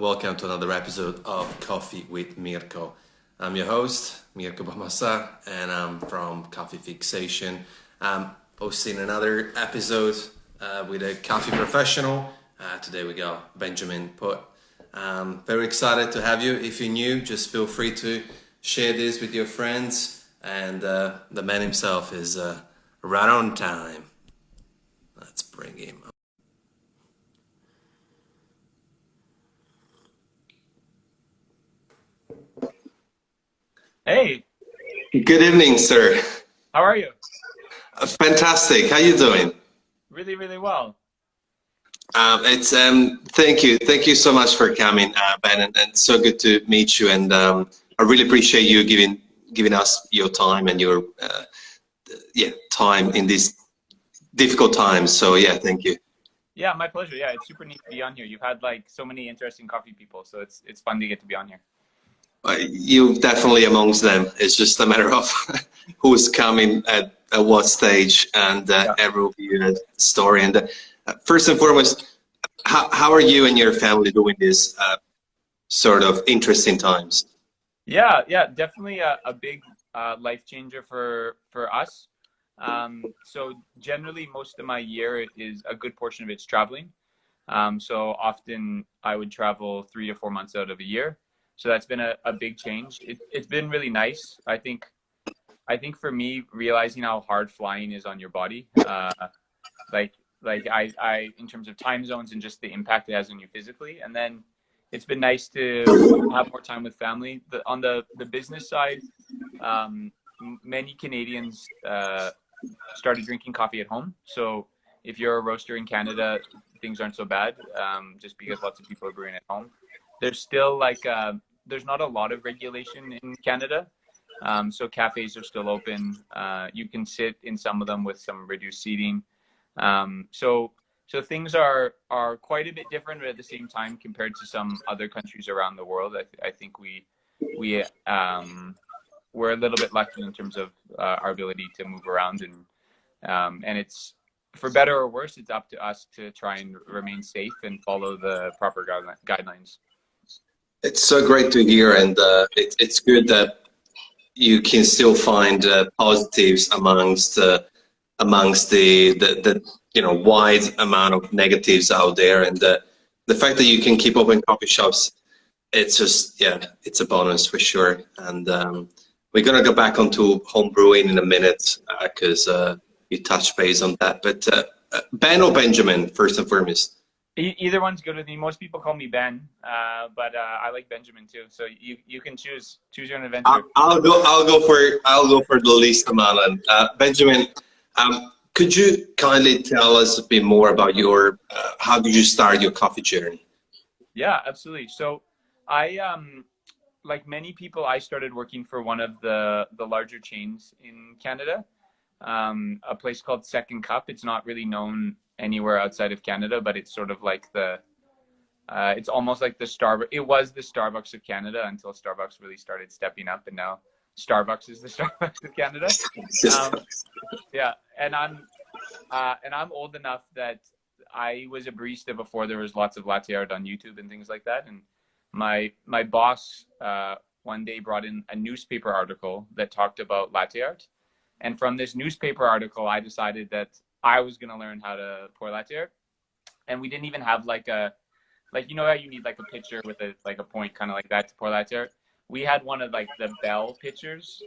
Welcome to another episode of Coffee with Mirko. I'm your host, Mirko Bamasa, and I'm from Coffee Fixation. I'm hosting another episode with a coffee professional. Today we got Benjamin Putt. Very excited to have you. If you're new, just feel free to share this with your friends. And the man himself is right on time. Let's bring him up. Hey, Good evening, sir. how are you? Fantastic. How you doing? Really, really well. It's thank you so much for coming, Ben, and so good to meet you. And I really appreciate you giving us your time and your time in these difficult times. So yeah, thank you. Yeah, my pleasure. Yeah, it's super neat to be on here. You've had like so many interesting coffee people, so it's fun to get to be on here. You're definitely amongst them. It's just a matter of who's coming at what stage, and every will be a story. And first and foremost, how are you and your family doing this sort of interesting times? Yeah, definitely a big life changer for us. So generally, most of my year is a good portion of it's traveling. So often I would travel 3 to 4 months out of a year. So that's been a big change. It's been really nice. I think for me, realizing how hard flying is on your body, like I in terms of time zones and just the impact it has on you physically. And then it's been nice to have more time with family. On the business side, many Canadians started drinking coffee at home. So if you're a roaster in Canada, things aren't so bad, just because lots of people are brewing at home. There's still there's not a lot of regulation in Canada. So cafes are still open. You can sit in some of them with some reduced seating. So things are quite a bit different, but at the same time, compared to some other countries around the world, I think we're a little bit lucky in terms of our ability to move around, and it's, for better or worse, it's up to us to try and remain safe and follow the proper guidelines. It's so great to hear, and it's good that you can still find positives amongst the wide amount of negatives out there, and the fact that you can keep open coffee shops, it's just it's a bonus for sure. And we're gonna go back onto home brewing in a minute because you touched base on that. But Ben or Benjamin, first and foremost? Either one's good with me. Most people call me Ben, but I like Benjamin too. So you can choose your own adventure. I'll go for the least amount. Benjamin, could you kindly tell us a bit more about your how did you start your coffee journey? Yeah, absolutely. So I like many people, I started working for one of the larger chains in Canada, a place called Second Cup. It's not really known anywhere outside of Canada, but it's sort of like it's almost like the Starbucks. It was the Starbucks of Canada until Starbucks really started stepping up, and now Starbucks is the Starbucks of Canada. Yeah, and I'm old enough that I was a barista before there was lots of latte art on YouTube and things like that. And my boss one day brought in a newspaper article that talked about latte art, and from this newspaper article, I decided that I was gonna learn how to pour latte art. And we didn't even have you know how you need like a pitcher with a point kind of like that to pour latte art. We had one of like the Bell pitchers,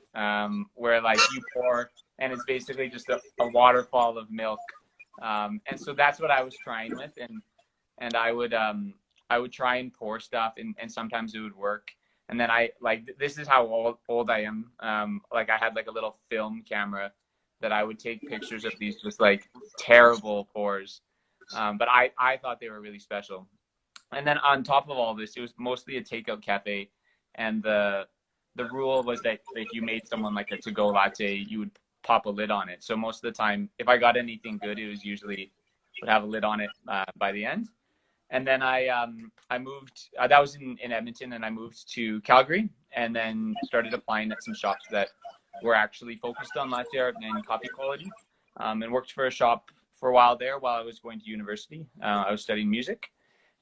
where like you pour and it's basically just a waterfall of milk. And so that's what I was trying with, and I would try and pour stuff, and sometimes it would work. And then this is how old I am. Like I had like a little film camera that I would take pictures of these just like terrible pours. But I thought they were really special. And then on top of all this, it was mostly a takeout cafe. And the rule was that if you made someone like a to-go latte, you would pop a lid on it. So most of the time, if I got anything good, it was usually would have a lid on it by the end. And then I moved, that was in Edmonton, and I moved to Calgary, and then started applying at some shops that were actually focused on latte art and coffee quality, and worked for a shop for a while there while I was going to university. I was studying music.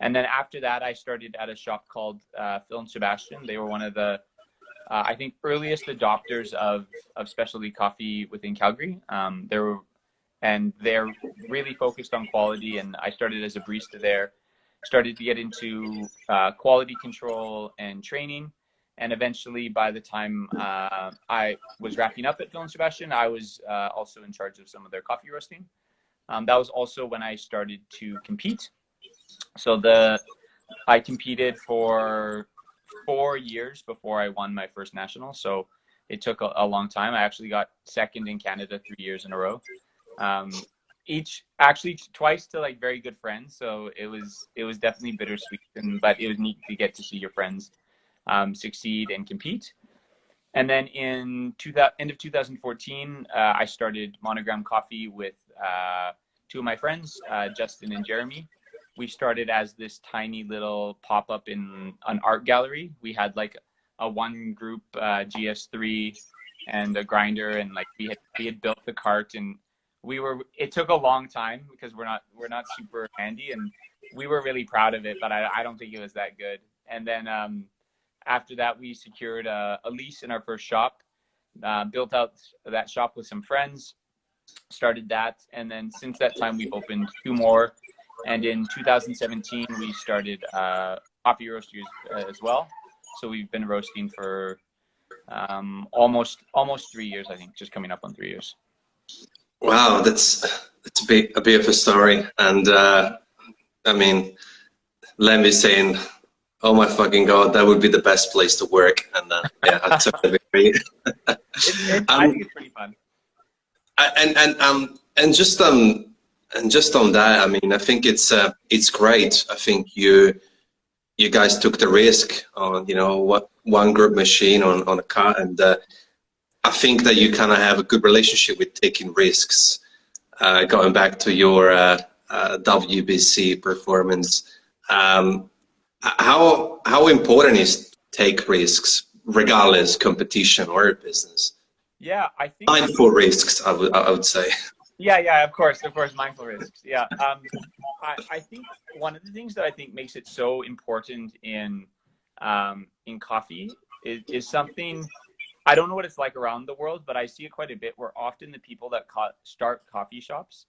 And then after that, I started at a shop called Phil and Sebastian. They were one of the, I think, earliest adopters of specialty coffee within Calgary. They're really focused on quality. And I started as a barista there, started to get into quality control and training. And eventually, by the time I was wrapping up at Phil and Sebastian, I was also in charge of some of their coffee roasting. That was also when I started to compete. So I competed for 4 years before I won my first national. So it took a long time. I actually got second in Canada 3 years in a row. Twice to like very good friends. So it was definitely bittersweet, but it was neat to get to see your friends succeed and compete. And then in end of 2014, I started Monogram Coffee with two of my friends, Justin and Jeremy. We started as this tiny little pop-up in an art gallery. We had like a one group GS3 and a grinder, and like we had built the cart, and it took a long time because we're not super handy, and we were really proud of it, but I don't think it was that good. And then after that, we secured a lease in our first shop, built out that shop with some friends, started that, and then since that time we've opened 2 more. And in 2017, we started Coffee Roasters as well. So we've been roasting for almost 3 years, I think, just coming up on 3 years. Wow, that's a bit of a story. And I mean, Lemmy saying, "Oh my fucking God, that would be the best place to work." And yeah, I totally agree. I think it's pretty fun. And just on that, I mean, I think it's great. I think you guys took the risk on, you know, what one group machine on a car, and I think that you kind of have a good relationship with taking risks. Going back to your WBC performance, how important is take risks, regardless competition or business? Yeah, I think mindful risks, I would say. Yeah, of course, mindful risks. Yeah, I think one of the things that I think makes it so important in coffee is something, I don't know what it's like around the world, but I see it quite a bit, where often the people that start coffee shops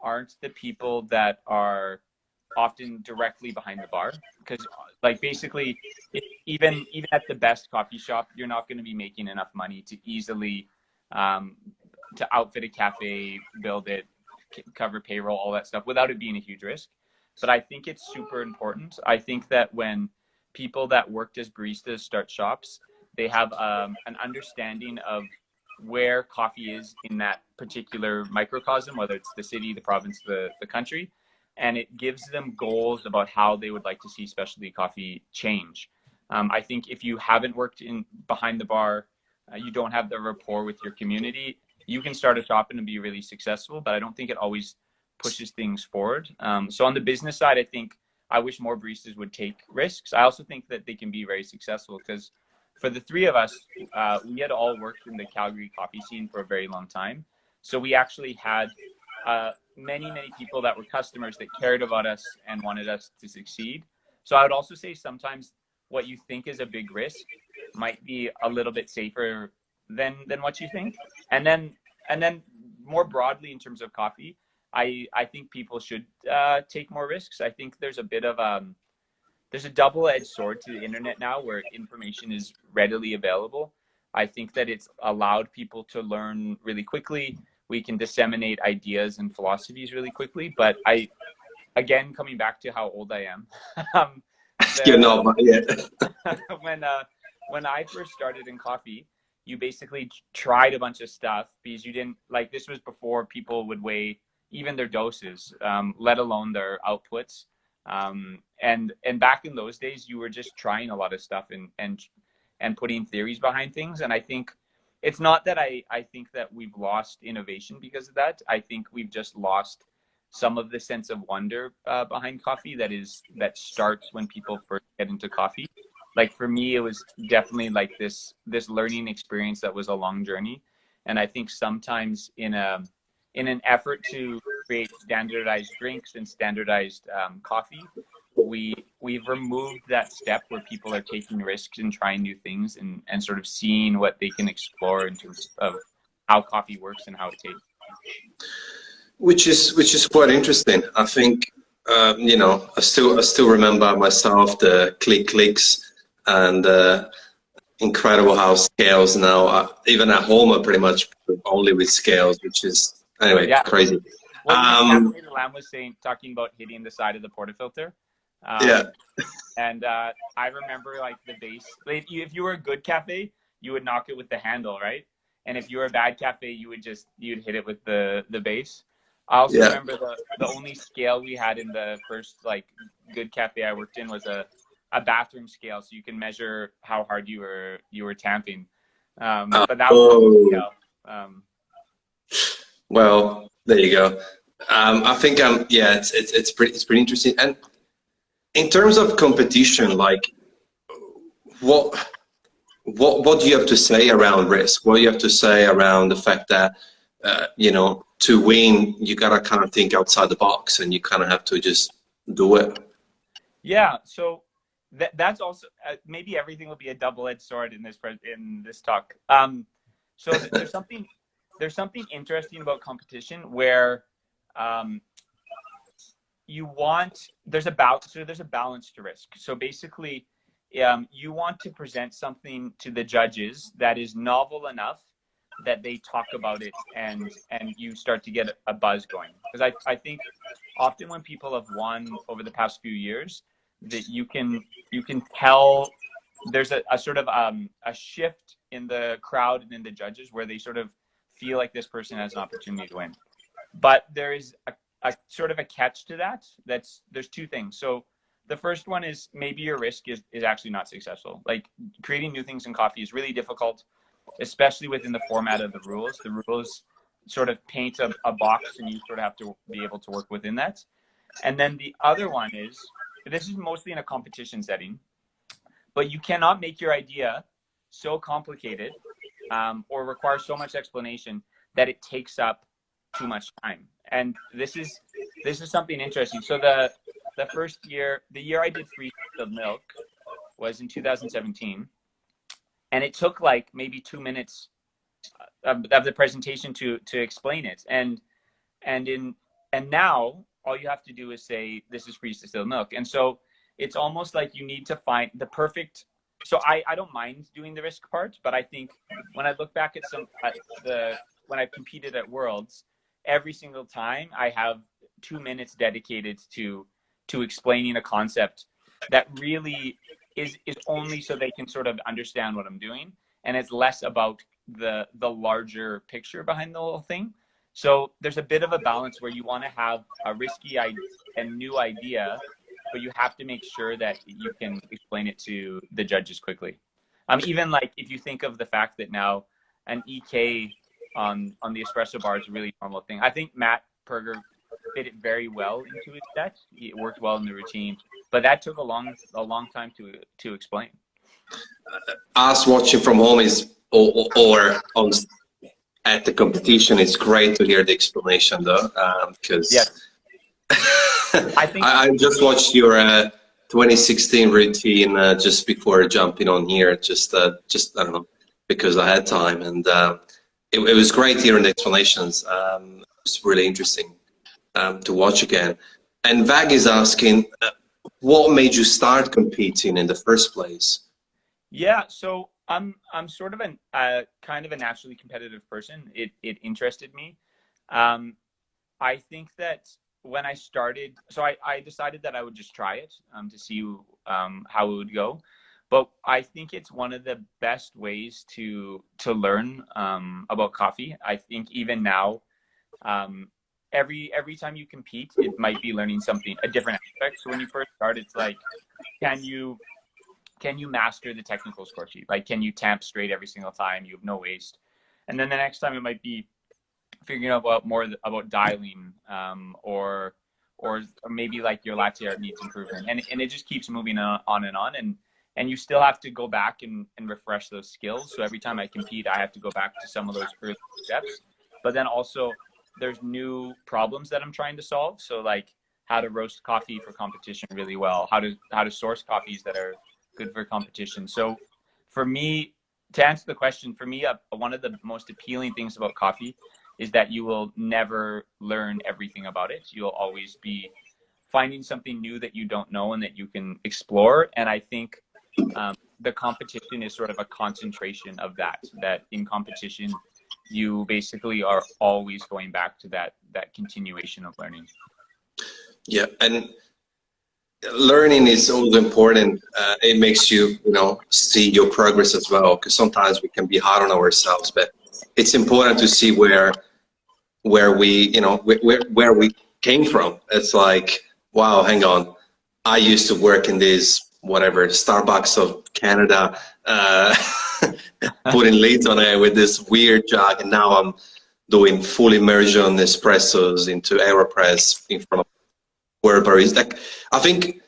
aren't the people that are often directly behind the bar, because like basically even at the best coffee shop, you're not going to be making enough money to easily to outfit a cafe, build it, cover payroll, all that stuff, without it being a huge risk. But I think it's super important. I think that when people that worked as baristas start shops, they have an understanding of where coffee is in that particular microcosm, whether it's the city, the province, the country, and it gives them goals about how they would like to see specialty coffee change. I think if you haven't worked behind the bar, you don't have the rapport with your community, you can start a shop and be really successful, but I don't think it always pushes things forward. So on the business side, I think I wish more baristas would take risks. I also think that they can be very successful, because for the 3 of us, we had all worked in the Calgary coffee scene for a very long time. So we actually had many people that were customers that cared about us and wanted us to succeed. So I would also say sometimes what you think is a big risk might be a little bit safer than what you think. And then more broadly in terms of coffee, I think people should take more risks. I think there's a bit of there's a double-edged sword to the internet now, where information is readily available. I think that it's allowed people to learn really quickly. We can disseminate ideas and philosophies really quickly. But again, coming back to how old I am, you're not yet. when I first started in coffee, you basically tried a bunch of stuff, because you didn't, like, this was before people would weigh even their doses, let alone their outputs. And back in those days, you were just trying a lot of stuff and putting theories behind things. And I think it's not that I think that we've lost innovation because of that. I think we've just lost some of the sense of wonder behind coffee that starts when people first get into coffee. Like for me, it was definitely like this learning experience that was a long journey. And I think sometimes in an effort to create standardized drinks and standardized coffee, we've removed that step where people are taking risks and trying new things and sort of seeing what they can explore in terms of how coffee works and how it tastes. Which is quite interesting. I think you know, I still remember myself the clicks and incredible how scales now even at home are pretty much only with scales, which is anyway crazy. Well, Lamb was talking about hitting the side of the portafilter. Yeah. And I remember like the base. If you were a good cafe, you would knock it with the handle, right? And if you were a bad cafe, you'd hit it with the base. I also remember the only scale we had in the first like good cafe I worked in was a bathroom scale, so you can measure how hard you were tamping. But that was well, there you go. I think it's pretty interesting. And in terms of competition, like what do you have to say around risk? What do you have to say around the fact that you know, to win you gotta kind of think outside the box and you kind of have to just do it? Yeah, so that's also maybe everything will be a double-edged sword in this talk. So there's something interesting about competition where there's a balance to risk. So basically, you want to present something to the judges that is novel enough that they talk about it and you start to get a buzz going. Because I think often when people have won over the past few years, that you can tell there's a sort of a shift in the crowd and in the judges where they sort of feel like this person has an opportunity to win. But there is a sort of a catch to that. There's two things. So the first one is maybe your risk is actually not successful. Like creating new things in coffee is really difficult, especially within the format of the rules. The rules sort of paint a box and you sort of have to be able to work within that. And then the other one is, this is mostly in a competition setting, but you cannot make your idea so complicated or require so much explanation that it takes up too much time. And this is something interesting. So the first year, the year I did free distilled milk was in 2017, and it took like maybe 2 minutes of the presentation to explain it. And now all you have to do is say this is free distilled milk. And so it's almost like you need to find the perfect. So I don't mind doing the risk part, but I think when I look back at when I competed at Worlds, every single time I have 2 minutes dedicated to explaining a concept that really is only so they can sort of understand what I'm doing, and it's less about the larger picture behind the whole thing. So there's a bit of a balance where you want to have a risky and new idea, but you have to make sure that you can explain it to the judges quickly. Even like if you think of the fact that now an EK on the espresso bar is a really normal thing. I think Matt Perger fit it very well into his set. It worked well in the routine, but that took a long time to explain. Us watching from home or on at the competition, it's great to hear the explanation though, because yes. I just watched your 2016 routine just before jumping on here. Just I don't know, because I had time, and it was great hearing the explanations. It's really interesting to watch again. And Vag is asking, what made you start competing in the first place? Yeah, so I'm sort of a kind of a naturally competitive person. It interested me. I think that when I started, so I decided that I would just try it to see how it would go. But I think it's one of the best ways to learn about coffee. I think even now, every time you compete, it might be learning a different aspect. So when you first start, it's like, can you master the technical score sheet? Like, can you tamp straight every single time? You have no waste. And then the next time it might be figuring out more about dialing, or maybe like your latte art needs improvement. And it just keeps moving on and on. And you still have to go back and refresh those skills. So every time I compete, I have to go back to some of those early steps. But then also there's new problems that I'm trying to solve. So like, how to roast coffee for competition really well, how to source coffees that are good for competition. So for me, to answer the question, for me, one of the most appealing things about coffee is that you will never learn everything about it. You'll always be finding something new that you don't know and that you can explore. And I think the competition is sort of a concentration of that, that in competition, you basically are always going back to that continuation of learning. Yeah, and learning is also important. It makes you, see your progress as well, because sometimes we can be hard on ourselves, but it's important to see where we, where we came from. It's like, wow, hang on, I used to work in this whatever Starbucks of Canada, putting lids on it with this weird jug, and now I'm doing full immersion espressos into AeroPress in front of world barista. Like, I think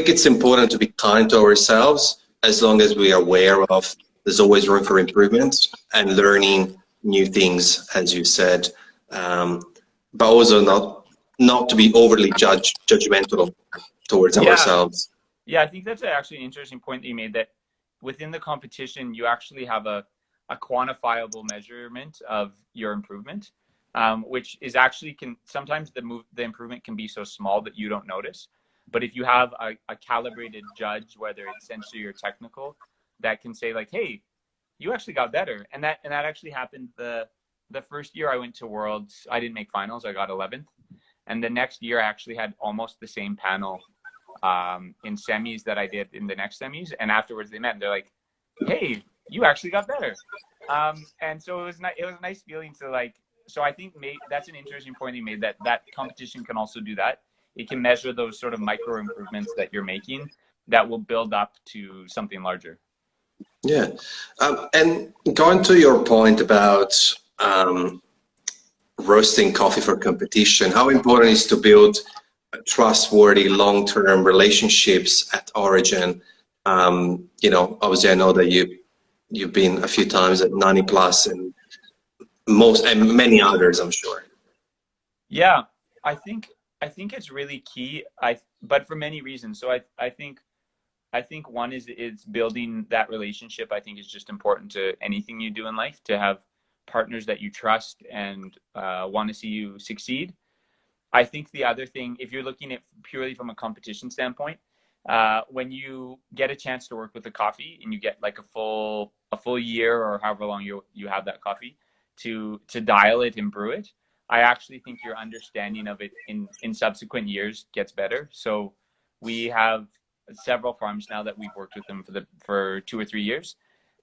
it's important to be kind to ourselves, as long as we are aware of there's always room for improvement and learning new things, as you said, but also not to be overly judgmental towards ourselves. Yeah, I think that's actually an interesting point that you made, that within the competition, you actually have a quantifiable measurement of your improvement, which is actually sometimes the improvement can be so small that you don't notice. But if you have a calibrated judge, whether it's sensory or technical, that can say like, hey, you actually got better. And that actually happened the first year I went to Worlds. I didn't make finals, I got 11th. And the next year I actually had almost the same panel in semis that I did in the next semis. And afterwards they met and they're like, hey, you actually got better. And so it was a nice feeling to like, so I think that's an interesting point you made, that competition can also do that. It can measure those sort of micro improvements that you're making that will build up to something larger. Yeah. And going to your point about roasting coffee for competition, how important is to build trustworthy long-term relationships at Origin? Obviously I know that you've been a few times at 90 Plus and many others, I'm sure. Yeah, I think it's really key. But for many reasons. So I think one is building that relationship. I think is just important to anything you do in life, to have partners that you trust and want to see you succeed. I think the other thing, if you're looking at purely from a competition standpoint, when you get a chance to work with a coffee and you get like a full year or however long you have that coffee to dial it and brew it, I actually think your understanding of it in subsequent years gets better. So we have several farms now that we've worked with them for 2 or 3 years.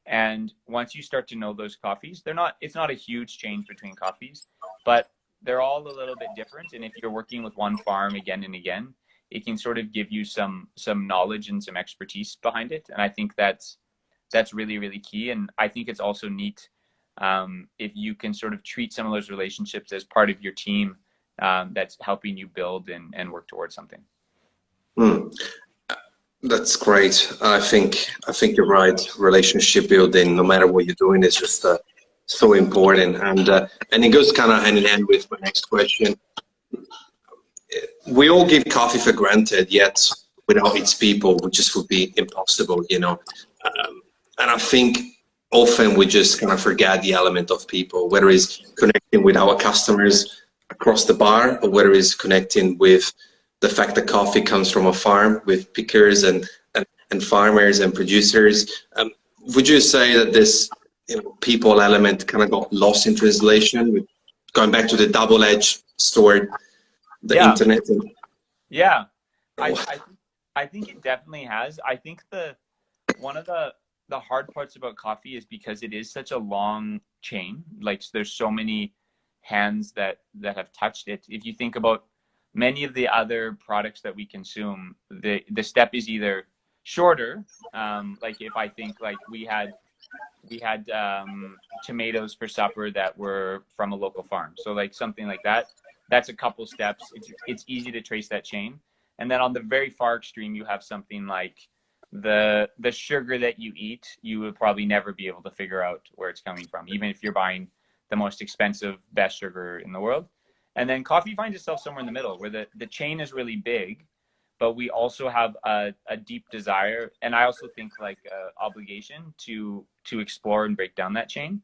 And once you start to know those coffees, it's not a huge change between coffees, but they're all a little bit different. And if you're working with one farm again and again, it can sort of give you some knowledge and some expertise behind it. And I think that's really, really key. And I think it's also neat if you can sort of treat some of those relationships as part of your team that's helping you build and work towards something. That's great. I think you're right. Relationship building, no matter what you're doing, is just so important. And it goes kind of hand in hand with my next question. We all give coffee for granted, yet without its people, which just would be impossible, And I think often we just kind of forget the element of people, whether it's connecting with our customers across the bar, or whether it's connecting with the fact that coffee comes from a farm with pickers and farmers and producers. Would you say that this people element kind of got lost in translation, going back to the double-edged sword, the internet? Yeah, I think it definitely has. I think one of the hard parts about coffee is because it is such a long chain. Like there's so many hands that have touched it. If you think about many of the other products that we consume, the step is either shorter. Like if I think like we had tomatoes for supper that were from a local farm. So like something like that, that's a couple steps. It's easy to trace that chain. And then on the very far extreme, you have something like the sugar that you eat, you would probably never be able to figure out where it's coming from, even if you're buying the most expensive, best sugar in the world. And then coffee finds itself somewhere in the middle where the chain is really big, but we also have a deep desire, and I also think like obligation to explore and break down that chain.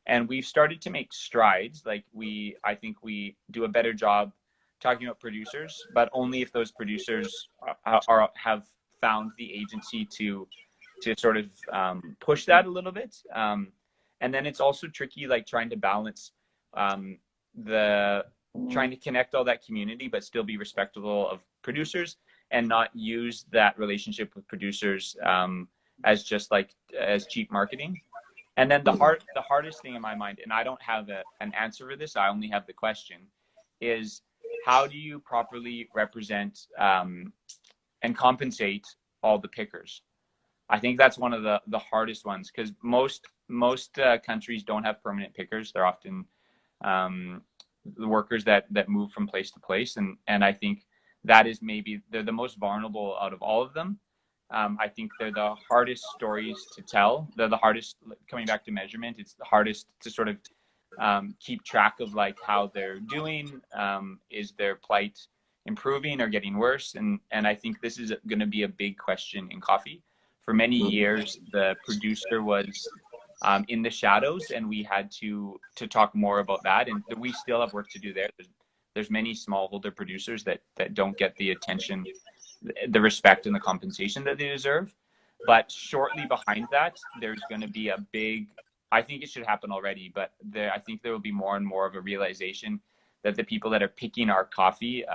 And we've started to make strides. Like I think we do a better job talking about producers, but only if those producers have found the agency to sort of push that a little bit. And then it's also tricky, like trying to balance trying to connect all that community, but still be respectful of producers and not use that relationship with producers as just like as cheap marketing. And then the hardest thing in my mind, and I don't have an answer for this, I only have the question, is how do you properly represent and compensate all the pickers? I think that's one of the hardest ones, because most countries don't have permanent pickers. They're often the workers that move from place to place, and I think that is maybe they're the most vulnerable out of all of them. I think they're the hardest stories to tell. They're the hardest, coming back to measurement, it's the hardest to sort of keep track of like how they're doing. Is their plight improving or getting worse? And I think this is going to be a big question in coffee. For many years, the producer was in the shadows, and we had to talk more about that. And we still have work to do there. There's many smallholder producers that don't get the attention, the respect, and the compensation that they deserve. But shortly behind that, there's going to be a big, I think it should happen already, but I think there will be more and more of a realization that the people that are picking our coffee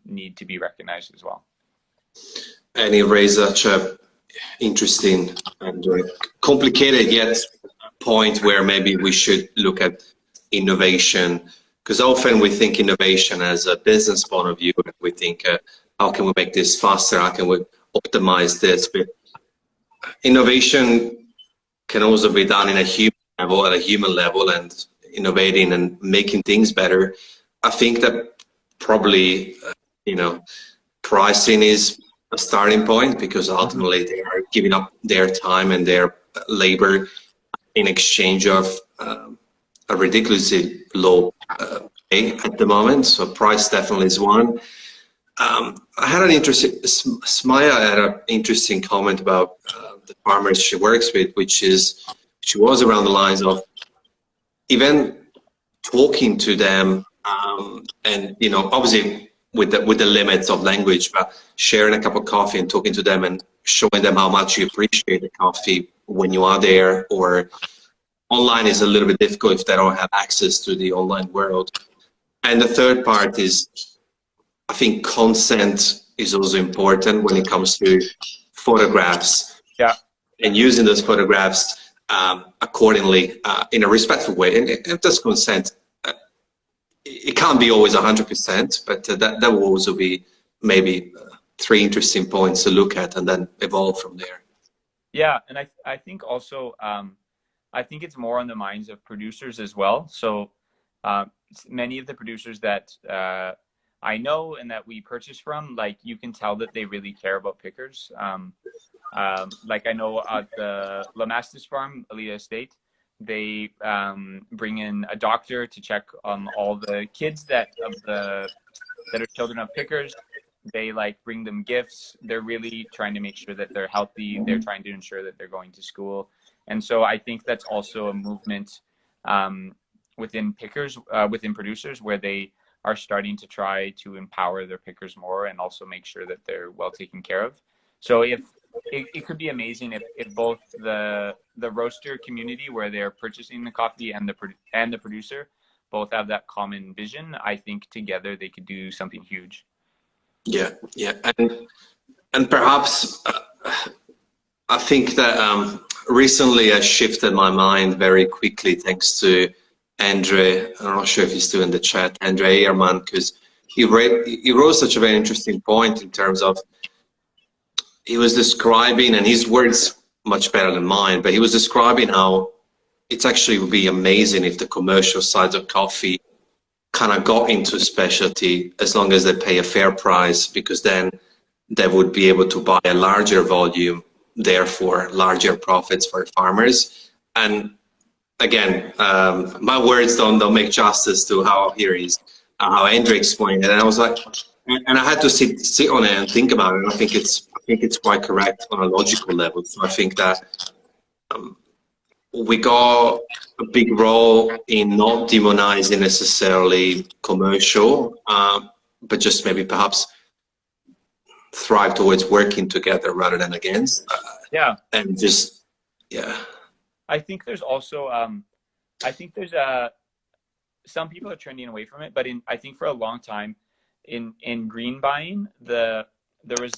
need to be recognized as well. And you raise such a interesting and complicated yet point where maybe we should look at innovation, because often we think innovation as a business point of view. We think, how can we make this faster? How can we optimize this? But innovation can also be done in a human level, and innovating and making things better. I think that probably, pricing is a starting point, because ultimately they are giving up their time and their labor in exchange of a ridiculously low pay at the moment. So price definitely is one. I had Smaya had an interesting comment about the farmers she works with, she was around the lines of even talking to them, and obviously with the limits of language, but sharing a cup of coffee and talking to them and showing them how much you appreciate the coffee when you are there. Or online is a little bit difficult if they don't have access to the online world. And the third part is, I think consent is also important when it comes to photographs. Yeah. And using those photographs accordingly in a respectful way. And if there's consent, it can't be always 100%, but that will also be maybe 3 interesting points to look at and then evolve from there. Yeah, and I think also, I think it's more on the minds of producers as well. So many of the producers that I know and that we purchase from, like you can tell that they really care about pickers. Like I know at the Lamastus farm, Alita Estate, they bring in a doctor to check on all the kids that are children of pickers. They like bring them gifts. They're really trying to make sure that they're healthy. They're trying to ensure that they're going to school. And so I think that's also a movement within pickers, within producers, where they are starting to try to empower their pickers more and also make sure that they're well taken care of. So if it could be amazing if both the roaster community where they're purchasing the coffee and the producer both have that common vision. I think together they could do something huge. Yeah, and perhaps I think that recently I shifted my mind very quickly thanks to Andre. I'm not sure if he's still in the chat, Andre Ehrman, because he wrote such a very interesting point in terms of, he was describing, and his words much better than mine, but he was describing how it's actually would be amazing if the commercial side of coffee kind of got into specialty, as long as they pay a fair price, because then they would be able to buy a larger volume, therefore larger profits for farmers. And again, my words don't make justice to how here is. how Andre explained it, and I was like, and I had to sit on it and think about it. And I think it's quite correct on a logical level. So I think that we got a big role in not demonizing necessarily commercial, but just maybe perhaps thrive towards working together rather than against. Yeah. And just, yeah. I think there's also, I think there's some people are trending away from it, but I think for a long time in green buying, there was,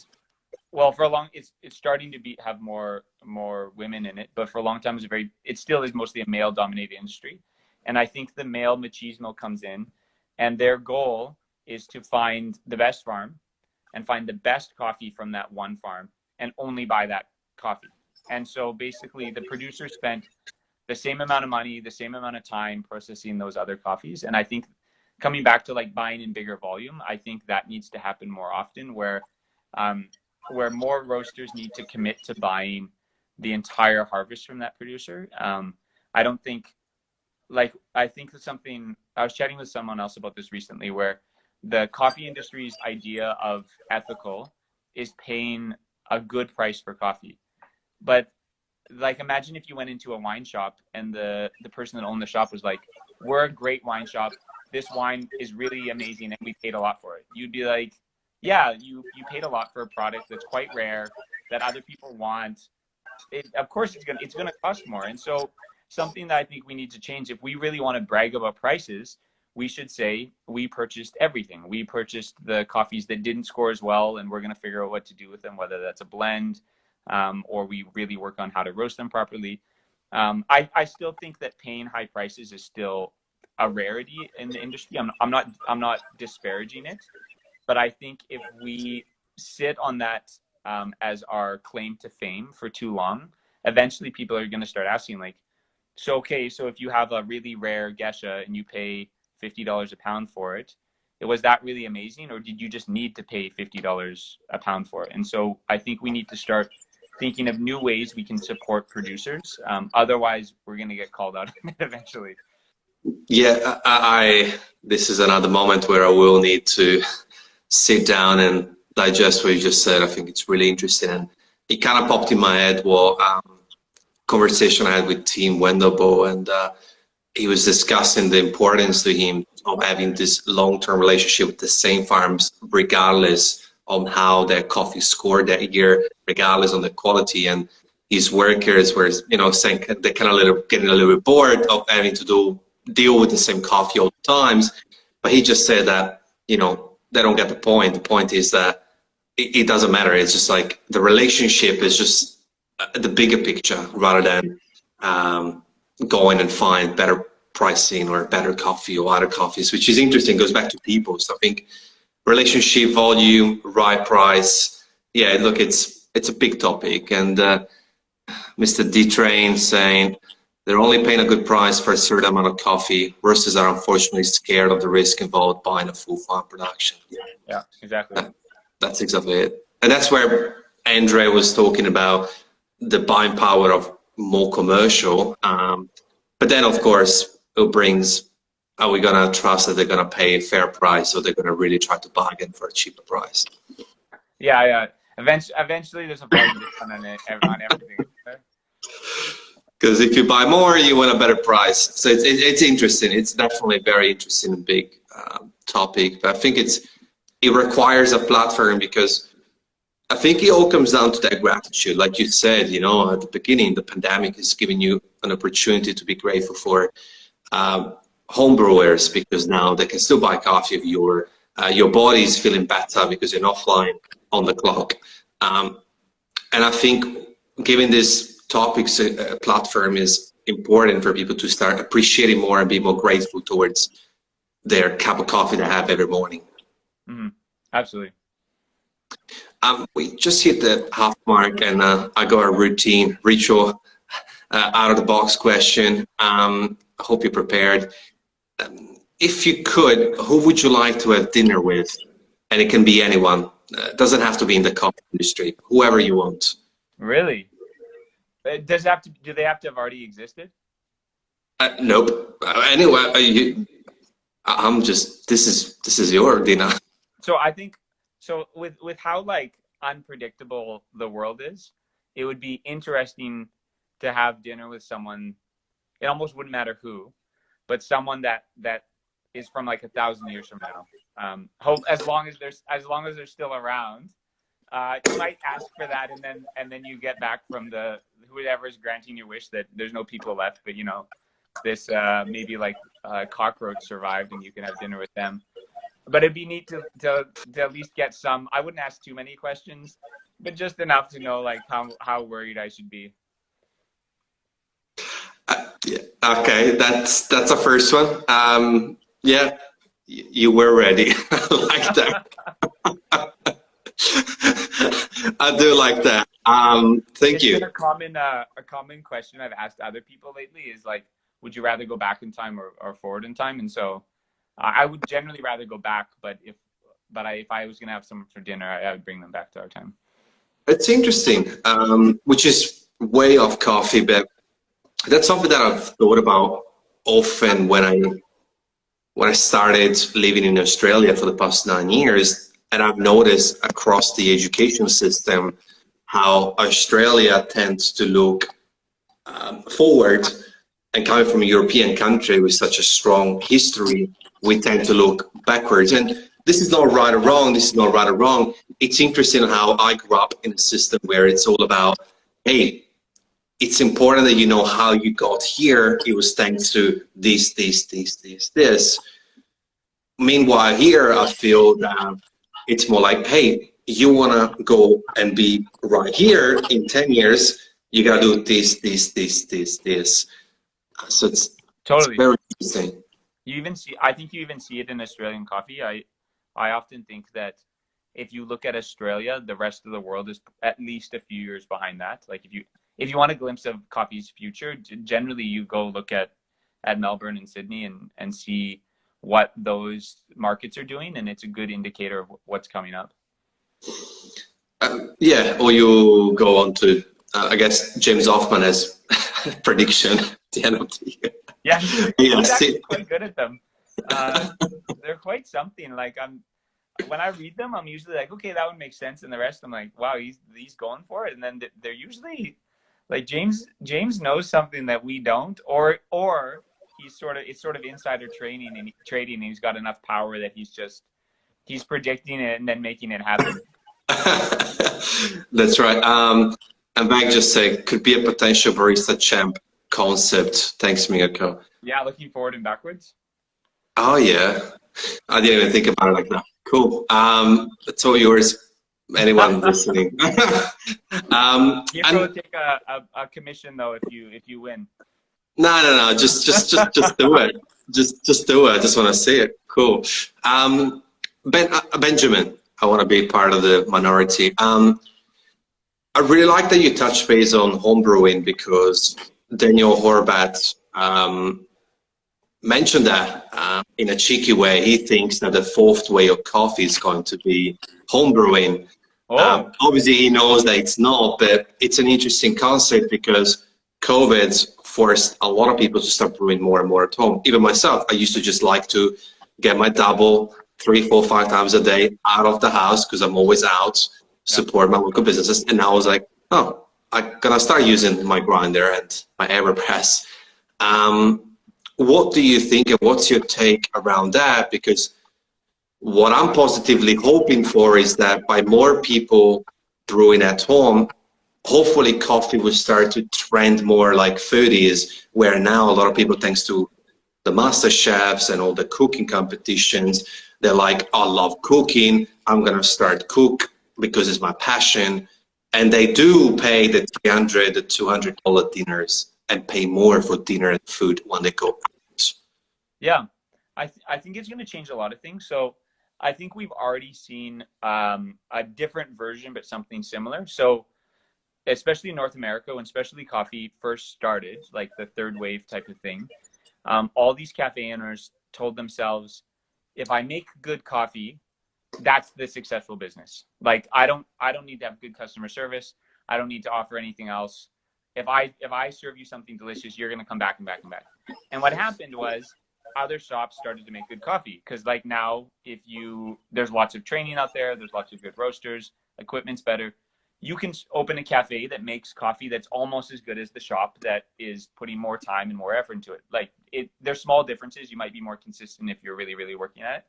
well, for a long, it's starting to have more women in it, but for a long time it still is mostly a male dominated industry. And I think the male machismo comes in, and their goal is to find the best farm and find the best coffee from that one farm and only buy that coffee. And so basically the producer spent the same amount of money, the same amount of time processing those other coffees. And I think coming back to like buying in bigger volume, I think that needs to happen more often, where more roasters need to commit to buying the entire harvest from that producer. I don't think, I think that's something, I was chatting with someone else about this recently, where the coffee industry's idea of ethical is paying a good price for coffee. But like, imagine if you went into a wine shop and the person that owned the shop was like, we're a great wine shop. This wine is really amazing and we paid a lot for it. You'd be like, yeah, you paid a lot for a product that's quite rare, that other people want. Of course it's gonna cost more. And so something that I think we need to change, if we really want to brag about prices, we should say we purchased everything. We purchased the coffees that didn't score as well, and we're going to figure out what to do with them, whether that's a blend, or we really work on how to roast them properly. I still think that paying high prices is still a rarity in the industry. I'm not disparaging it, but I think if we sit on that as our claim to fame for too long, eventually people are going to start asking, like, so if you have a really rare geisha and you pay $50 a pound for it, was that really amazing, or did you just need to pay $50 a pound for it? And so I think we need to start thinking of new ways we can support producers. Otherwise, we're going to get called out on it eventually. Yeah, this is another moment where I will need to sit down and digest what you just said. I think it's really interesting, and it kind of popped in my head what conversation I had with Tim Wendelbo, and he was discussing the importance to him of having this long-term relationship with the same farms, regardless of how their coffee scored that year, regardless of the quality. And his workers were, saying they kind of getting a little bit bored of having to deal with the same coffee all the times. But he just said that, they don't get the point. The point is that it doesn't matter. It's just like the relationship is just the bigger picture, rather than going and find better pricing or better coffee or other coffees, which is interesting, goes back to people. So I think relationship, volume, right price. Yeah, look, it's a big topic. And Mr. D-Train saying they're only paying a good price for a certain amount of coffee. Roasters are unfortunately scared of the risk involved buying a full farm production. Yeah, exactly. That's exactly it. And that's where Andre was talking about the buying power of more commercial. But then, of course, it brings, are we going to trust that they're going to pay a fair price, or they're going to really try to bargain for a cheaper price? Yeah. Eventually, there's a bargain on everything. Because if you buy more, you want a better price. So it's interesting. It's definitely a very interesting and big topic. But I think it requires a platform, because I think it all comes down to that gratitude. Like you said, at the beginning, the pandemic is giving you an opportunity to be grateful for home brewers, because now they can still buy coffee if your body is feeling better because you're not flying on the clock. And I think giving this topics a platform is important for people to start appreciating more and be more grateful towards their cup of coffee they have every morning. Mm-hmm. Absolutely. We just hit the half mark, and I got a routine ritual out of the box question. I hope you're prepared. If you could, who would you like to have dinner with? And it can be anyone. It doesn't have to be in the coffee industry. Whoever you want. Really? Do they have to have already existed? Nope. Anyway, I'm just, this is your dinner. So I think so with how like unpredictable the world is, it would be interesting to have dinner with someone. It almost wouldn't matter who, but someone that is from like 1,000 years from now. Hope as long as they're still around. You might ask for that, and then you get back from the whoever is granting your wish that there's no people left, but you know this maybe like cockroach survived, and you can have dinner with them. But it'd be neat to at least get some. I wouldn't ask too many questions, but just enough to know like how worried I should be. Yeah. Okay, that's a first one. Yeah, you were ready. I like that. I do like that. Thank It's you. been a common question I've asked other people lately is like, would you rather go back in time or forward in time? And so I would generally rather go back, but if I was gonna have someone for dinner, I would bring them back to our time. It's interesting, which is way off coffee, but that's something that I've thought about often when I started living in Australia for the past 9 years, and I've noticed across the education system how Australia tends to look forward, and coming from a European country with such a strong history, we tend to look backwards. And this is not right or wrong. This is not right or wrong. It's interesting how I grew up in a system where it's all about, hey, it's important that you know how you got here. It was thanks to this. Meanwhile, here I feel that it's more like, hey, you want to go and be right here in 10 years, you got to do this. So it's Totally. very interesting. I think you even see it in Australian coffee. I often think that if you look at Australia, the rest of the world is at least a few years behind that. Like if you want a glimpse of coffee's future, generally you go look at Melbourne and Sydney and see what those markets are doing, and it's a good indicator of what's coming up. Yeah, or you go on to, I guess, James Hoffman has prediction at the end of the year. Yeah, Yeah, he's actually quite good at them. They're quite something. Like when I read them, I'm usually like, okay, that would make sense, and the rest, I'm like, wow, he's going for it. And then they're usually like James knows something that we don't, or it's sort of insider trading, and he's got enough power that he's predicting it and then making it happen. That's right. And Meg just said, could be a potential barista champ concept. Thanks, Miyako. Yeah, looking forward and backwards. Oh yeah, I didn't even think about it like that. Cool. It's all yours. Anyone listening? You and will take a commission though if you win. no. Just do it. Just do it. I just want to see it. Cool. Benjamin, I want to be part of the minority. I really like that you touched base on homebrewing because Daniel Horvat mentioned that in a cheeky way. He thinks that the fourth way of coffee is going to be homebrewing. Oh. Obviously, he knows that it's not, but it's an interesting concept because COVID forced a lot of people to start brewing more and more at home. Even myself, I used to just like to get my double 3, 4, 5 times a day out of the house because I'm always out, support my local businesses. And now I was like, oh, I'm gonna start using my grinder and my AeroPress. What do you think and what's your take around that? Because what I'm positively hoping for is that by more people brewing at home, hopefully coffee will start to trend more like food is, where now a lot of people, thanks to the master chefs and all the cooking competitions, they're like, I love cooking, I'm gonna start cook because it's my passion. And they do pay the $300, the $200 dinners and pay more for dinner and food when they go out. Yeah, I think it's going to change a lot of things. So I think we've already seen a different version, but something similar. So especially in North America, when specialty coffee first started, like the third wave type of thing, all these cafe owners told themselves, if I make good coffee, that's the successful business. Like I don't need to have good customer service. I don't need to offer anything else. If I serve you something delicious, you're going to come back and back and back. And what happened was other shops started to make good coffee. Because like now, there's lots of training out there, there's lots of good roasters, equipment's better. You can open a cafe that makes coffee that's almost as good as the shop that is putting more time and more effort into it. Like there's small differences. You might be more consistent if you're really, really working at it.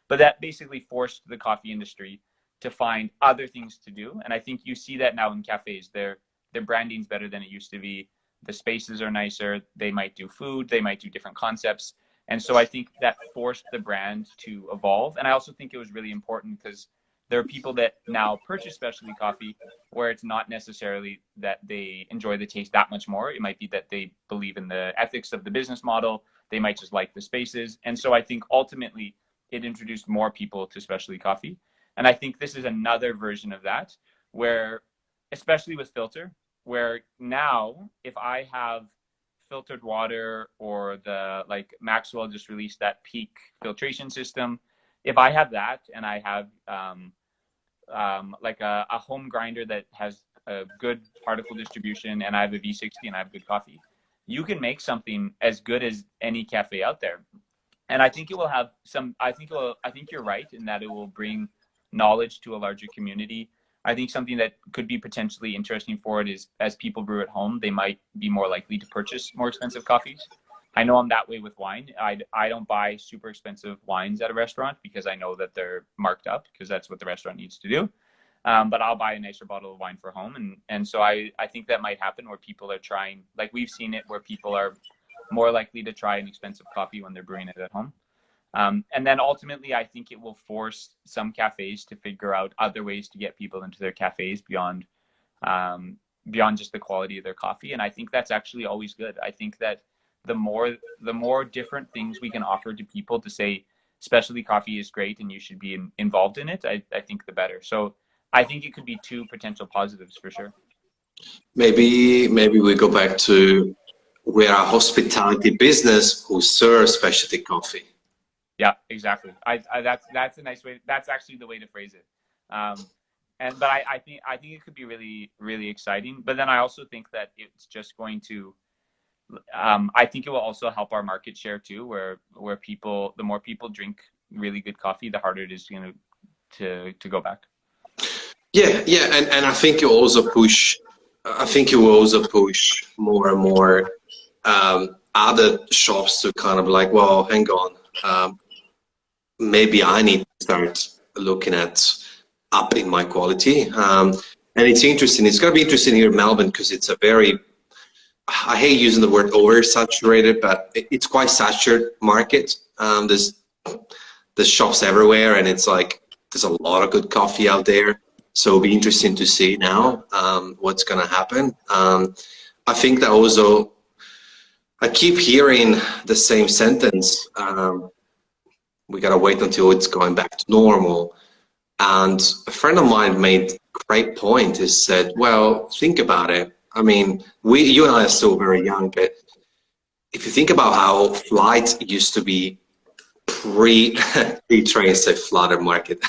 But that basically forced the coffee industry to find other things to do. And I think you see that now in cafes. Their branding's better than it used to be. The spaces are nicer. They might do food. They might do different concepts. And so I think that forced the brand to evolve. And I also think it was really important because there are people that now purchase specialty coffee where it's not necessarily that they enjoy the taste that much more. It might be that they believe in the ethics of the business model. They might just like the spaces. And so I think ultimately it introduced more people to specialty coffee. And I think this is another version of that where, especially with filter, where now if I have filtered water or like Maxwell just released that peak filtration system, if I have that and I have like a home grinder that has a good particle distribution and I have a V60 and I have good coffee, you can make something as good as any cafe out there. And I think it will have I think you're right in that it will bring knowledge to a larger community. I think something that could be potentially interesting for it is as people brew at home, they might be more likely to purchase more expensive coffees. I know I'm that way with wine. I don't buy super expensive wines at a restaurant because I know that they're marked up because that's what the restaurant needs to do. But I'll buy a nicer bottle of wine for home. And so I think that might happen where people are trying, like we've seen it where people are more likely to try an expensive coffee when they're brewing it at home. And then ultimately, I think it will force some cafes to figure out other ways to get people into their cafes beyond just the quality of their coffee. And I think that's actually always good. I think that the more different things we can offer to people to say specialty coffee is great and you should be involved in it, I think the better. So I think it could be two potential positives for sure. Maybe we go back to we're a hospitality business who serves specialty coffee. Yeah, exactly. That's a nice way. That's actually the way to phrase it. But I think it could be really, really exciting. But then I also think that it's just going to. I think it will also help our market share too, where the more people drink really good coffee, the harder it is to go back. Yeah, and I think you also push. I think you will also push more and more other shops to kind of like, well, hang on. Maybe I need to start looking at upping my quality. And it's interesting. It's going to be interesting here in Melbourne because it's a very, I hate using the word oversaturated, but it's quite saturated market. There's shops everywhere and it's like, there's a lot of good coffee out there. So it'll be interesting to see now what's going to happen. I think that also, I keep hearing the same sentence. We got to wait until it's going back to normal. And a friend of mine made a great point. He said, well, think about it. I mean, you and I are still very young, but if you think about how flights used to be pre-train, say flooded market.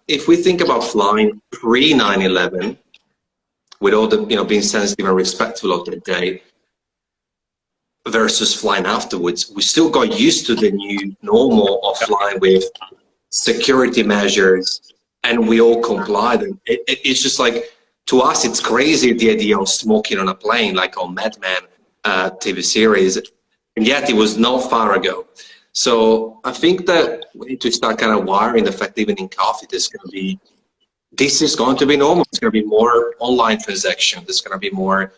If we think about flying pre 9/11, with all the, being sensitive and respectful of the day, versus flying afterwards, we still got used to the new normal of flying with security measures, and we all complied. And it's just like, to us, it's crazy the idea of smoking on a plane, like on Mad Men TV series, and yet it was not far ago. So I think that we need to start kind of wiring the fact that even in coffee, this is going to be normal. It's going to be more online transactions. There's going to be more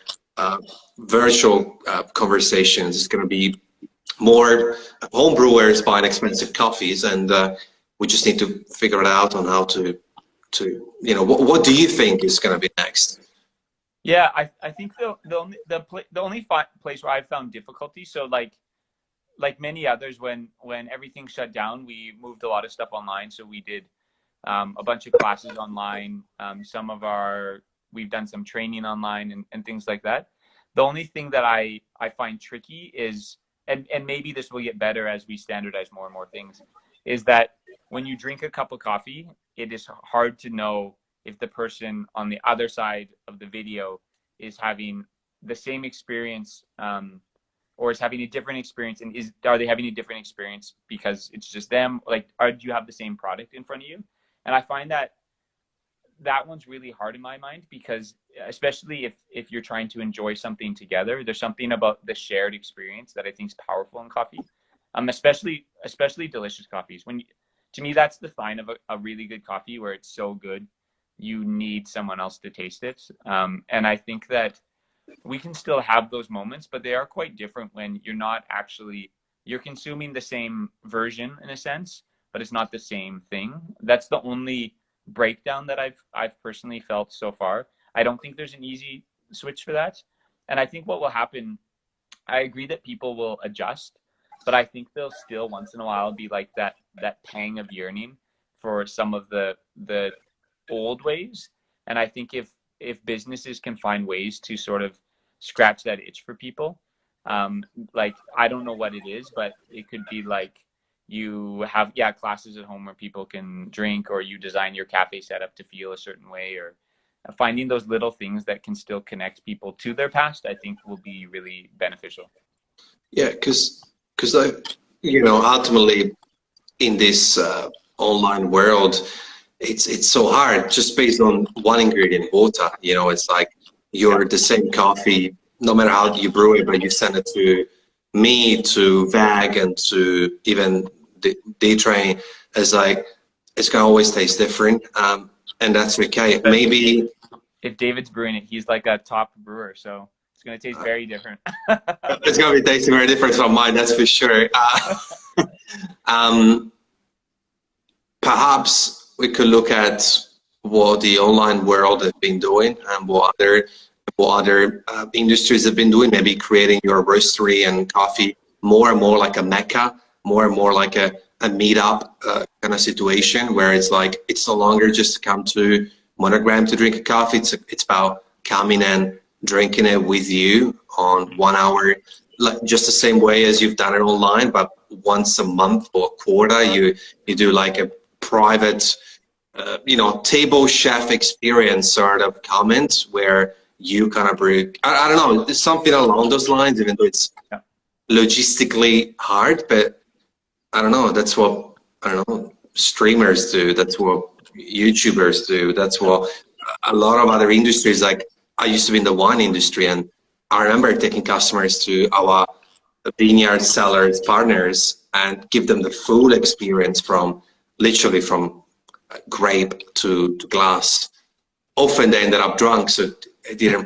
virtual conversations. It's going to be more home brewers buying expensive coffees, and we just need to figure it out on how to what do you think is going to be next? Yeah, I think the only place where I've found difficulty, so like many others, when everything shut down, we moved a lot of stuff online. So we did a bunch of classes online. We've done some training online and things like that. The only thing that I find tricky is, and maybe this will get better as we standardize more and more things, is that when you drink a cup of coffee, it is hard to know if the person on the other side of the video is having the same experience or is having a different experience, and are they having a different experience because it's just them? Like, do you have the same product in front of you? And I find that one's really hard in my mind, because especially if you're trying to enjoy something together, there's something about the shared experience that I think is powerful in coffee. Especially delicious coffees. To me, that's the sign of a really good coffee, where it's so good you need someone else to taste it. And I think that we can still have those moments, but they are quite different when you're consuming the same version in a sense, but it's not the same thing. That's the only breakdown that I've personally felt so far. I don't think there's an easy switch for that. And I think what will happen, I agree that people will adjust, but I think they'll still once in a while be like that pang of yearning for some of the old ways. And I think if businesses can find ways to sort of scratch that itch for people, like, I don't know what it is, but it could be like you have classes at home where people can drink, or you design your cafe setup to feel a certain way, or finding those little things that can still connect people to their past, I think will be really beneficial. Yeah, because ultimately in this online world, it's so hard just based on one ingredient, water. It's like you're the same coffee, no matter how you brew it, but you send it to me, to VAG, and to even D-Train. It's like, it's going to always taste different. And that's okay. Maybe if David's brewing it, he's like a top brewer, so it's going to taste very different. It's going to be tasting very different from mine, that's for sure. Perhaps we could look at what the online world has been doing, and what other industries have been doing, maybe creating your roastery and coffee more and more like a mecca, more and more like a meetup kind of situation, where it's like, it's no longer just to come to Monogram to drink a coffee. It's about coming and drinking it with you on 1 hour, like just the same way as you've done it online, but once a month or a quarter, you do like a private, table chef experience sort of comment, where you kind of brew. I don't know, it's something along those lines, even though it's logistically hard, but I don't know, that's what, streamers do, that's what YouTubers do, that's what a lot of other industries, like I used to be in the wine industry, and I remember taking customers to our vineyard sellers, partners, and give them the full experience literally from grape to glass. Often they ended up drunk, so I didn't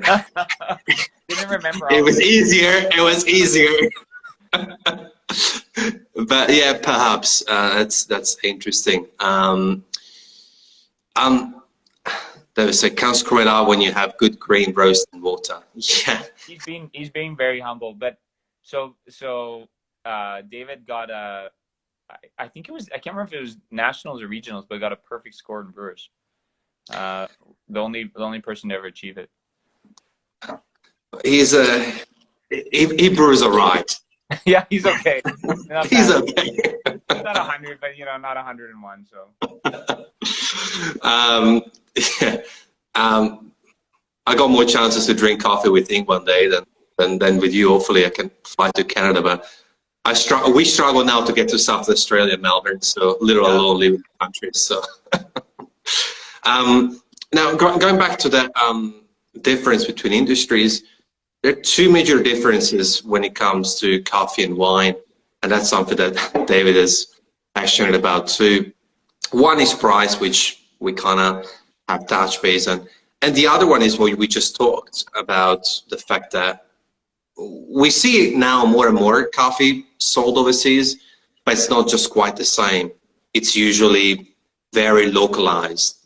remember. It was easier. But yeah, perhaps that's interesting. There was a can't screw it up when you have good green roast and water. Yeah. He's being very humble, but so David got I think it was, I can't remember if it was nationals or regionals, but got a perfect score in Brewers. The only person to ever achieve it. He brews all right. Yeah, he's okay. He's okay. He's not 100, but not 101. So. I got more chances to drink coffee with Ing one day than with you. Hopefully, I can fly to Canada, but we struggle now to get to South Australia, Melbourne. So literally lonely country. So now going back to the difference between industries. There are two major differences when it comes to coffee and wine, and that's something that David is passionate about too. One is price, which we kind of have touched base on, and the other one is what we just talked about, the fact that we see now more and more coffee sold overseas, but it's not just quite the same. It's usually very localized,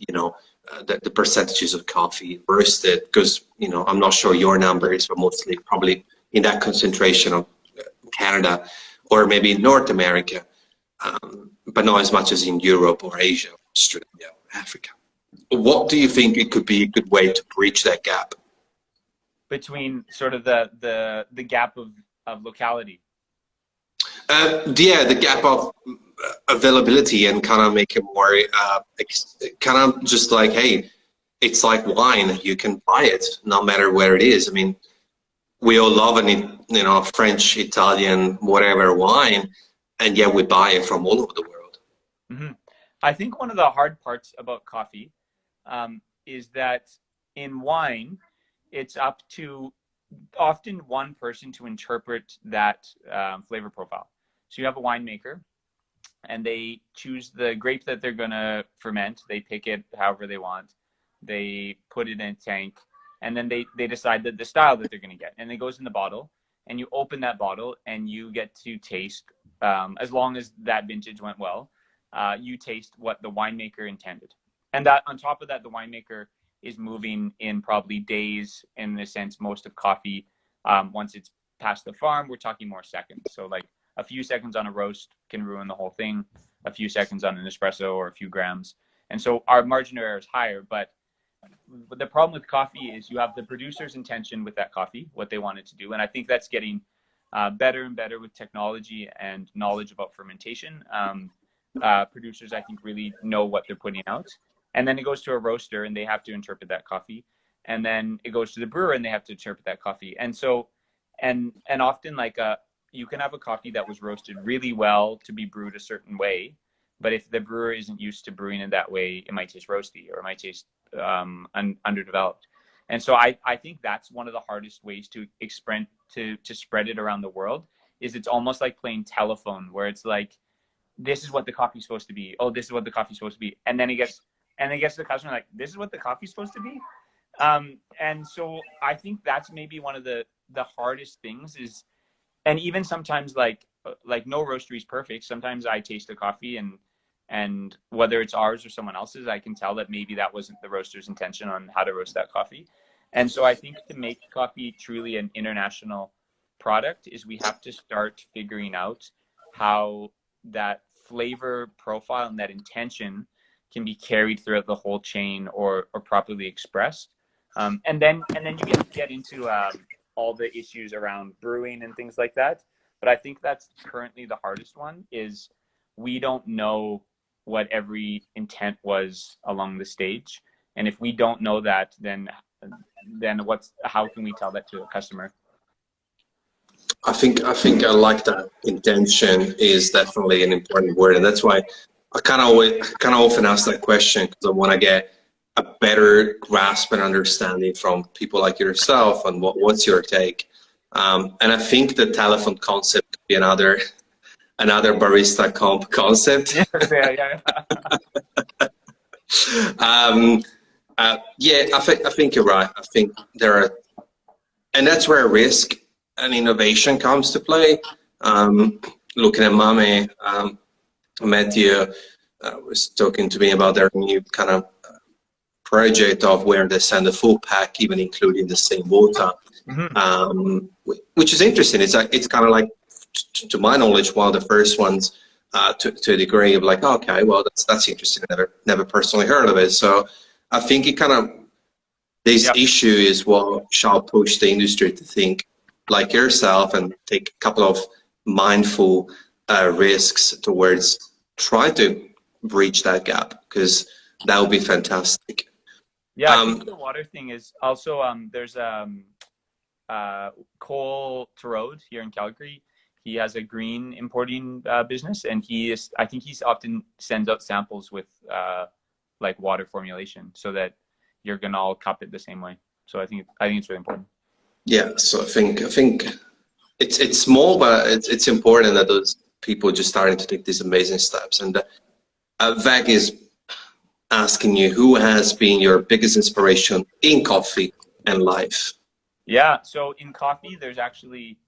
the percentages of coffee roasted, because I'm not sure your numbers, but mostly probably in that concentration of Canada or maybe North America, but not as much as in Europe or Asia, Australia, Africa. What do you think it could be a good way to bridge that gap between sort of the gap of locality? The gap of availability, and kind of make it more kind of just like, hey, it's like wine, you can buy it no matter where it is. I mean, we all love French, Italian, whatever wine, and yet we buy it from all over the world. Mm-hmm. I think one of the hard parts about coffee is that in wine, it's up to often one person to interpret that flavor profile. So you have a winemaker, and they choose the grape that they're going to ferment. They pick it however they want. They put it in a tank, and then they decide the style that they're going to get. And it goes in the bottle, and you open that bottle, and you get to taste, as long as that vintage went well, you taste what the winemaker intended. And that on top of that, the winemaker is moving in probably days, in a sense, most of coffee. Once it's past the farm, we're talking more seconds. So like a few seconds on a roast can ruin the whole thing, a few seconds on an espresso or a few grams. And so our margin of error is higher. But the problem with coffee is you have the producer's intention with that coffee, what they wanted to do. And I think that's getting better and better with technology and knowledge about fermentation. Producers, I think, really know what they're putting out. And then it goes to a roaster, and they have to interpret that coffee. And then it goes to the brewer, and they have to interpret that coffee. And so, and often, like, you can have a coffee that was roasted really well to be brewed a certain way, but if the brewer isn't used to brewing it that way, it might taste roasty, or it might taste underdeveloped. And so I think that's one of the hardest ways to spread it around the world. Is it's almost like playing telephone, where it's like, this is what the coffee's supposed to be. Oh, this is what the coffee's supposed to be. And then it gets to the customer like, this is what the coffee's supposed to be. And so I think that's maybe one of the hardest things is, and even sometimes like no roastery is perfect. Sometimes I taste a coffee and whether it's ours or someone else's, I can tell that maybe that wasn't the roaster's intention on how to roast that coffee. And so I think to make coffee truly an international product is we have to start figuring out how that flavor profile and that intention can be carried throughout the whole chain or properly expressed. And then you get into all the issues around brewing and things like that. But I think that's currently the hardest one is we don't know what every intent was along the stage. And if we don't know that, then how can we tell that to a customer? I think I like that. Intention is definitely an important word, and that's why I kind of often ask that question, because I want to get a better grasp and understanding from people like yourself on what's your take. And I think the telephone concept could be another barista comp concept. Yeah. Yeah, I think you're right. I think there are, and that's where risk and innovation comes to play. Looking at Mame, Matthew was talking to me about their new kind of project of where they send a full pack, even including the same water, which is interesting. It's kind of like, to my knowledge, one of the first ones to a degree of like, okay, well, that's interesting. I never personally heard of it. So I think it kind of, this issue is what shall push the industry to think like yourself and take a couple of mindful risks towards trying to bridge that gap, because that would be fantastic. Yeah, I think the water thing is also, there's Cole Terode here in Calgary. He has a green importing business, and I think he's often sends out samples with like water formulation so that you're gonna all cup it the same way. So I think it's really important. Yeah, so I think it's small, but it's important that those people just starting to take these amazing steps. And Veg is asking you, who has been your biggest inspiration in coffee and life? Yeah, so in coffee, there's actually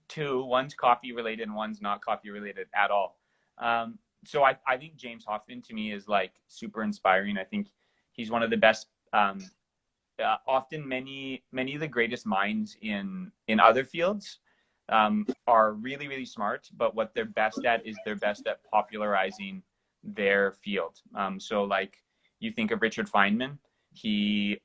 two. One's coffee related and one's not coffee related at all. So I think James Hoffman to me is like super inspiring. I think he's one of the best. Often many of the greatest minds in other fields are really, really smart, but what they're best at is they're best at popularizing their field. So like you think of Richard Feynman, he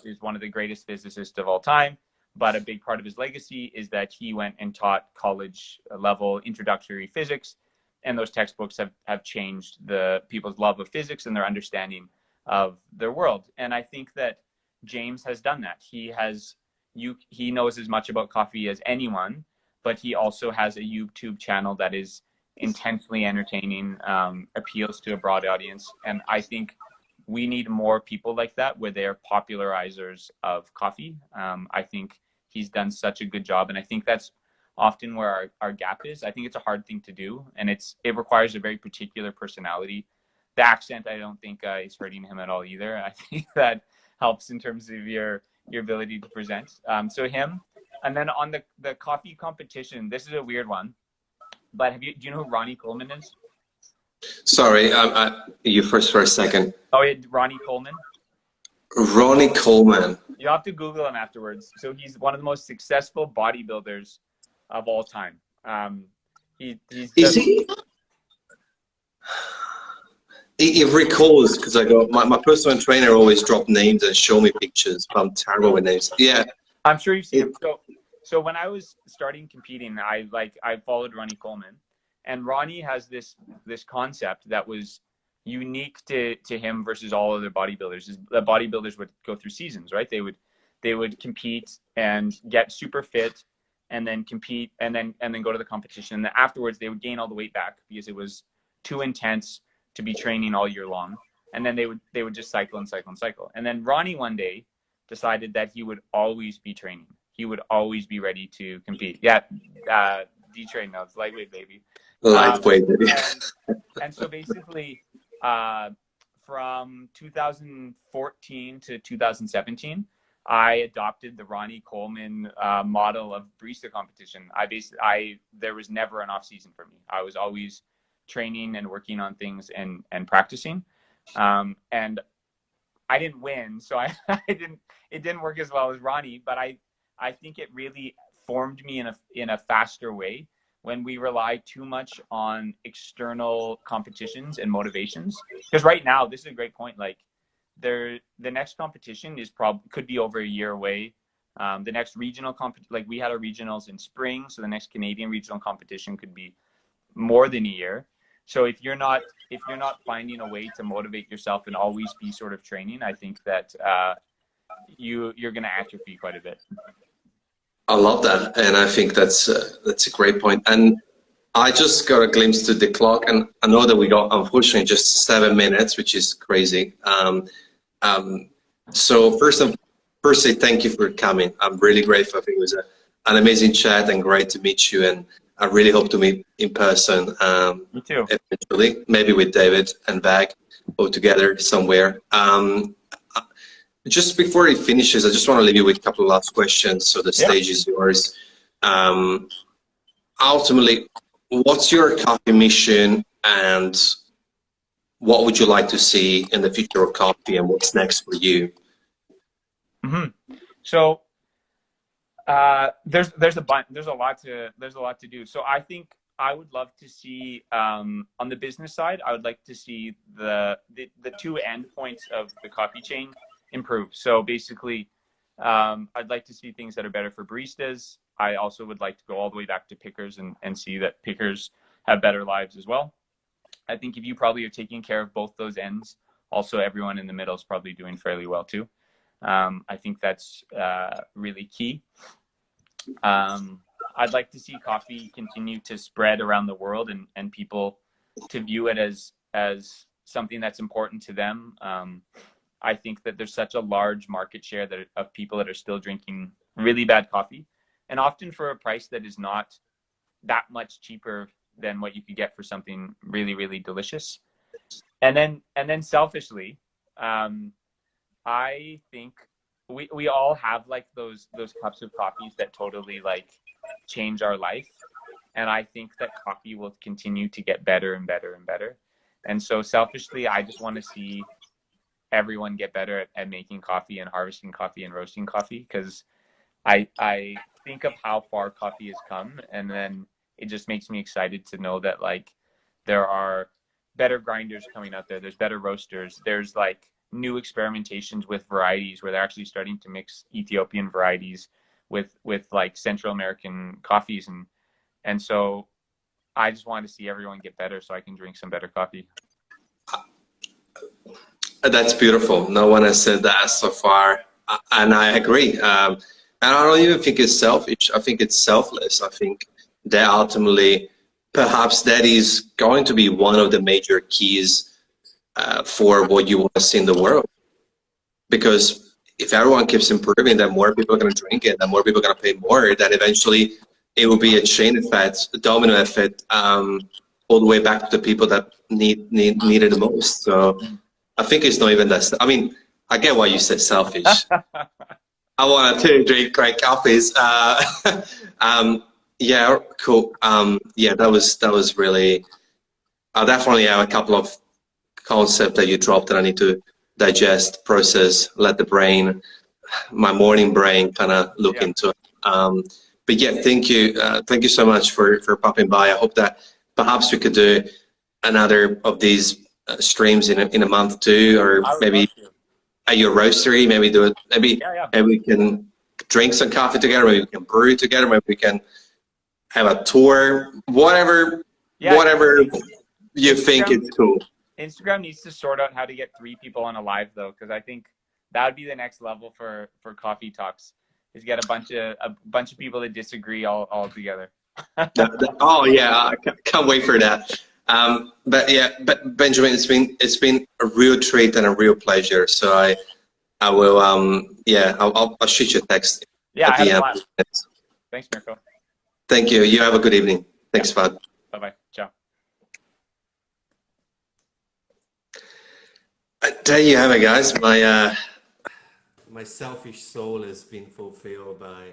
is one of the greatest physicists of all time, but a big part of his legacy is that he went and taught college level introductory physics, and those textbooks have changed the people's love of physics and their understanding of their world. And I think that James has done that. He has he knows as much about coffee as anyone, but he also has a YouTube channel that is intensely entertaining, appeals to a broad audience. And I think we need more people like that, where they're popularizers of coffee. I think he's done such a good job, and I think that's often where our gap is. I think it's a hard thing to do, and it requires a very particular personality. The accent, I don't think is hurting him at all either. I think that helps in terms of your ability to present. So him, and then on the coffee competition, this is a weird one, but do you know who Ronnie Coleman is? Sorry, you first for a second. Oh, yeah, Ronnie Coleman. Ronnie Coleman. You have to Google him afterwards. So he's one of the most successful bodybuilders of all time. He's Is he? It recalls, because I got my personal trainer always drop names and show me pictures, but I'm terrible with names. Yeah, I'm sure you've seen him. So when I was starting competing, I followed Ronnie Coleman, and Ronnie has this concept that was unique to him versus all other bodybuilders. Is the bodybuilders would go through seasons, right? They would compete and get super fit, and then compete, and then go to the competition. And then afterwards, they would gain all the weight back because it was too intense to be training all year long. And then they would just cycle and cycle and cycle. And then Ronnie one day decided that he would always be training. He would always be ready to compete. Yeah, D-Train knows, lightweight baby. Lightweight baby. And so basically, from 2014 to 2017, I adopted the Ronnie Coleman model of barista competition. There was never an off season for me. I was always training and working on things and practicing. And I didn't win, so it didn't work as well as Ronnie, but I think it really formed me in a faster way when we rely too much on external competitions and motivations. Because right now, this is a great point. Like the next competition could be over a year away. The next regional like we had our regionals in spring, so the next Canadian regional competition could be more than a year. So if you're not finding a way to motivate yourself and always be sort of training, I think that you're going to atrophy quite a bit. I love that, and I think that's a great point. And I just got a glimpse to the clock, and I know that we got, unfortunately, just 7 minutes, which is crazy. So firstly, thank you for coming. I'm really grateful. I think it was an amazing chat and great to meet you, and I really hope to meet in person. Me too. Eventually, maybe with David and Vag all together somewhere. Just before he finishes, I just want to leave you with a couple of last questions. So the stage is yours. Ultimately, what's your coffee mission, and what would you like to see in the future of coffee, and what's next for you? Mm-hmm. So there's a lot to do. So I think I would love to see on the business side, I would like to see the two endpoints of the coffee chain improve. So basically, I'd like to see things that are better for baristas. I also would like to go all the way back to pickers and see that pickers have better lives as well. I think if you probably are taking care of both those ends, also everyone in the middle is probably doing fairly well too. I think that's really key. I'd like to see coffee continue to spread around the world and people to view it as something that's important to them. I think that there's such a large market share of people that are still drinking really bad coffee, and often for a price that is not that much cheaper than what you could get for something really, really delicious. And then selfishly, I think we all have like those cups of coffees that totally like change our life. And I think that coffee will continue to get better and better and better. And so selfishly, I just want to see everyone get better at making coffee and harvesting coffee and roasting coffee, because I think of how far coffee has come, and then it just makes me excited to know that like there are better grinders coming out there, there's better roasters, there's like new experimentations with varieties where they're actually starting to mix Ethiopian varieties with like Central American coffees, and so I just want to see everyone get better so I can drink some better coffee. That's beautiful. No one has said that so far, and I agree. And I don't even think it's selfish. I think it's selfless. I think that ultimately, perhaps that is going to be one of the major keys for what you want to see in the world. Because if everyone keeps improving, then more people are going to drink it, then more people are going to pay more. Then eventually, it will be a chain effect, a domino effect, all the way back to the people that need it the most. So I think it's not even that. I mean, I get why you said selfish. I want to drink great coffees. Yeah, cool. Yeah, that was really. I definitely have a couple of concepts that you dropped that I need to digest, process, let the brain, my morning brain, kind of look Yeah. into it. But yeah, thank you so much for popping by. I hope that perhaps we could do another of these streams in a month too, or I would maybe love to. at your roastery. Maybe do it. Yeah, yeah. Maybe we can drink some coffee together. Maybe we can brew together. Maybe we can have a tour. Yeah, Whatever you think Instagram is cool. Instagram needs to sort out how to get 3 people on a live though, because I think that would be the next level for coffee talks. Is get a bunch of people that disagree all together. Oh yeah, I can't wait for that. But yeah, but Benjamin, it's been a real treat and a real pleasure. So I will yeah, I'll shoot you a text Yeah, at I had the a end. blast. Thanks, Mirko. Thank you. You have a good evening. Thanks, Fad. Bye bye. Ciao. There you have it, guys. My selfish soul has been fulfilled by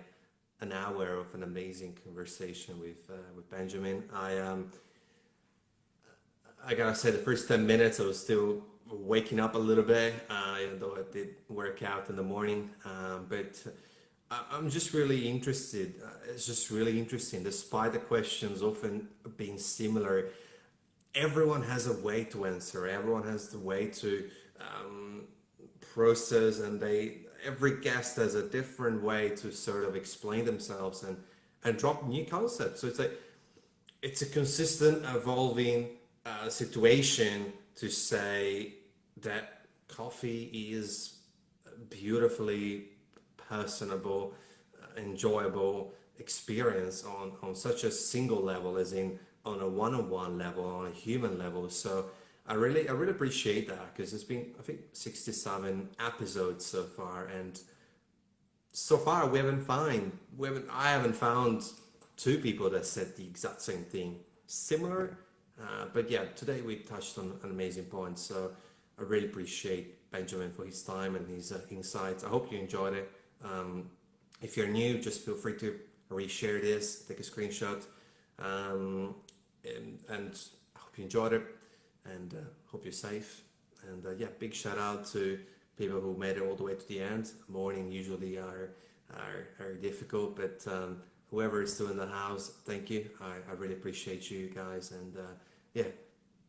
an hour of an amazing conversation with Benjamin. I gotta say, the first 10 minutes, I was still waking up a little bit, even though I did work out in the morning. But I'm just really interested. It's just really interesting, despite the questions often being similar. Everyone has a way to answer. Everyone has the way to process, and every guest has a different way to sort of explain themselves and drop new concepts. So it's a consistent evolving situation to say that coffee is beautifully personable, enjoyable experience on such a single level, as in on a one-on-one level, on a human level. So I really appreciate that, because it's been, I think, 67 episodes so far, and so far I haven't found two people that said the exact same thing, similar. But yeah, today we touched on an amazing point. So I really appreciate Benjamin for his time and his insights. I hope you enjoyed it. If you're new, just feel free to reshare this, take a screenshot, and I hope you enjoyed it, and hope you're safe. And yeah, big shout out to people who made it all the way to the end. Morning usually are difficult, but whoever is still in the house, thank you. I really appreciate you guys, and yeah,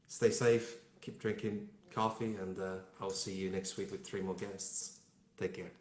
stay safe, keep drinking coffee, and I'll see you next week with 3 more guests. Take care.